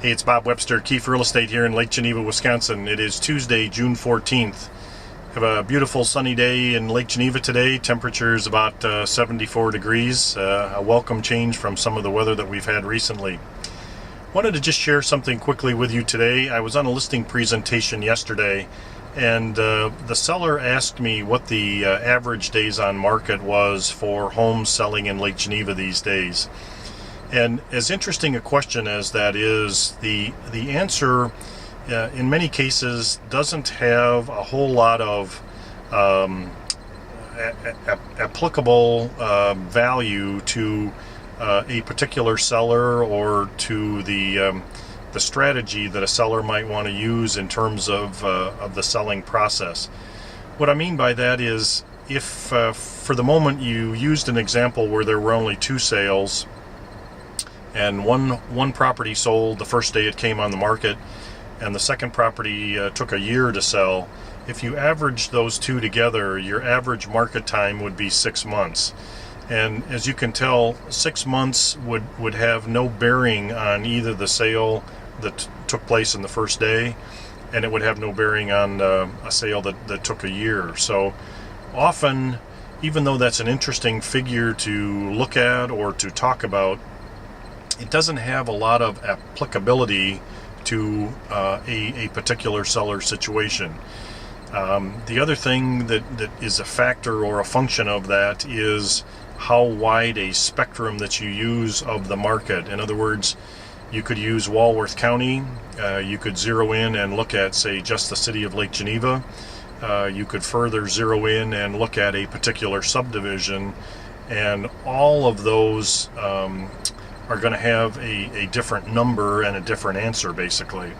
Hey, it's Bob Webster, Keefe Real Estate here in Lake Geneva, Wisconsin. It is Tuesday, June 14th. Have a beautiful sunny day in Lake Geneva today. Temperature is about 74 degrees. A welcome change from some of the weather that we've had recently. Wanted to just share something quickly with you today. I was on a listing presentation yesterday, and the seller asked me what the average days on market was for homes selling in Lake Geneva these days. And as interesting a question as that is, the answer in many cases doesn't have a whole lot of applicable value to a particular seller or to the strategy that a seller might want to use in terms of the selling process. What I mean by that is, if for the moment you used an example where there were only two sales, and one property sold the first day it came on the market, and the second property took a year to sell. If you average those two together, your average market time would be 6 months. And as you can tell, 6 months would have no bearing on either the sale that took place in the first day, and it would have no bearing on a sale that took a year. So often, even though that's an interesting figure to look at or to talk about, it doesn't have a lot of applicability to a particular seller situation. The other thing that is a factor or a function of that is how wide a spectrum that you use of the market. In other words, you could use Walworth County, you could zero in and look at, say, just the city of Lake Geneva. You could further zero in and look at a particular subdivision, and all of those are going to have a different number and a different answer, basically.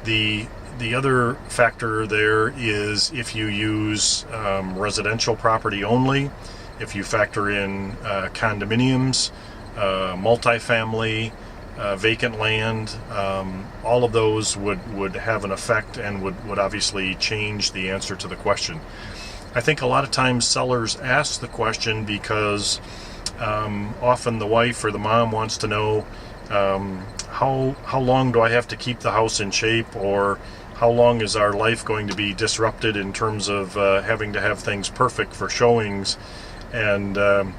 The other factor there is if you use residential property only, if you factor in condominiums, multifamily, vacant land, all of those would have an effect and would obviously change the answer to the question. I think a lot of times sellers ask the question because often the wife or the mom wants to know how long do I have to keep the house in shape, or how long is our life going to be disrupted in terms of having to have things perfect for showings. And to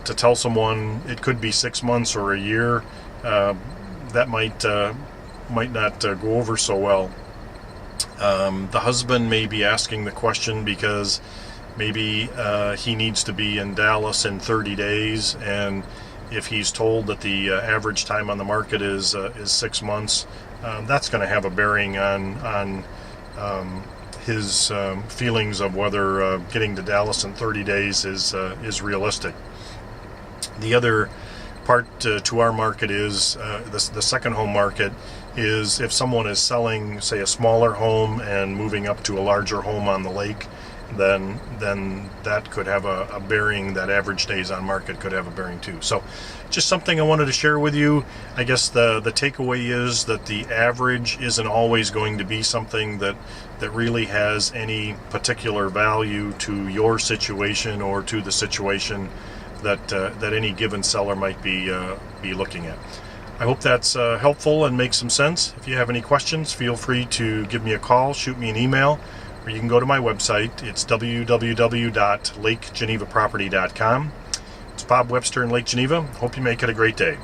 tell someone it could be 6 months or a year, that might not go over so well. The husband may be asking the question because maybe he needs to be in Dallas in 30 days, and if he's told that the average time on the market is 6 months, that's going to have a bearing on his feelings of whether getting to Dallas in 30 days is realistic. The other part to our market is the second home market is if someone is selling, say, a smaller home and moving up to a larger home on the lake, then that could have a bearing. That average days on market could have a bearing too. So just something I wanted to share with you. I guess the takeaway is that the average isn't always going to be something that really has any particular value to your situation or to the situation that any given seller might be looking at. I hope that's helpful and makes some sense. If you have any questions, feel free to give me a call, shoot me an email, or you can go to my website. It's www.lakegenevaproperty.com. It's Bob Webster in Lake Geneva. Hope you make it a great day.